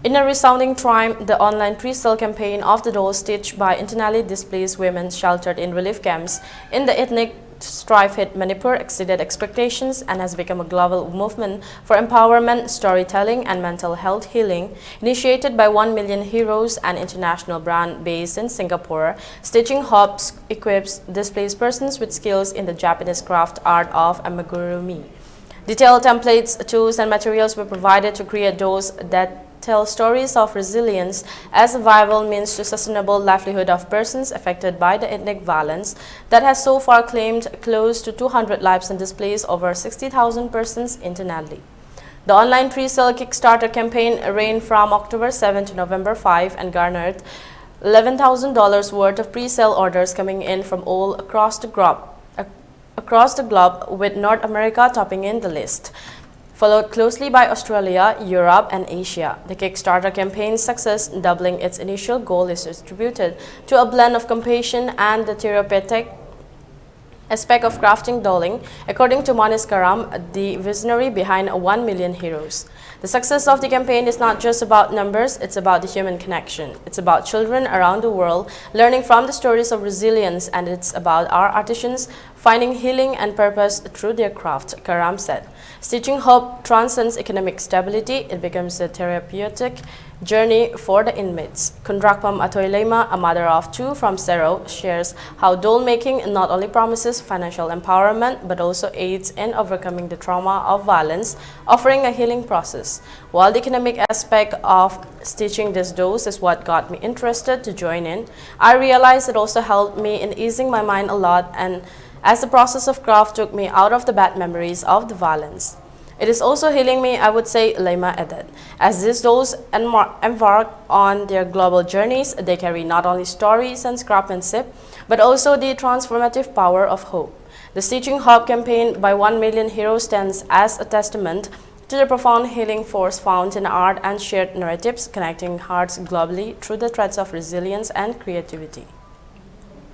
In a resounding triumph, the online pre-sale campaign of the dolls stitched by internally displaced women sheltered in relief camps in the ethnic strife-hit Manipur exceeded expectations and has become a global movement for empowerment, storytelling, and mental health healing. Initiated by 1 Million Heroes, an international brand based in Singapore, Stitching Hope equips displaced persons with skills in the Japanese craft art of amigurumi. Detailed templates, tools, and materials were provided to create dolls that tell stories of resilience as a viable means to sustainable livelihood of persons affected by the ethnic violence that has so far claimed close to 200 lives and displaced over 60,000 persons internally. The online pre-sale Kickstarter campaign ran from October 7 to November 5 and garnered $11,000 worth of pre-sale orders coming in from all across the globe, with North America topping in the list, followed closely by Australia, Europe, and Asia. The Kickstarter campaign's success, doubling its initial goal, is attributed to a blend of compassion and the therapeutic aspect of crafting dolling, according to Manis Karam, the visionary behind 1 Million Heroes. The success of the campaign is not just about numbers, it's about the human connection. It's about children around the world learning from the stories of resilience, and it's about our artisans finding healing and purpose through their craft, Karam said. Stitching Hope transcends economic stability. It becomes a therapeutic journey for the inmates. Kundrakpam Atoylema, a mother of two from Sero, shares how doll making not only promises financial empowerment but also aids in overcoming the trauma of violence, offering a healing process. While the economic aspect of stitching these dolls is what got me interested to join in, I realized it also helped me in easing my mind a lot, and as the process of craft took me out of the bad memories of the violence. It is also healing me, I would say, Lema added. As these dolls embark on their global journeys, they carry not only stories and craftsmanship, but also the transformative power of hope. The Stitching Hope campaign by 1 Million Heroes stands as a testament to the profound healing force found in art and shared narratives connecting hearts globally through the threads of resilience and creativity.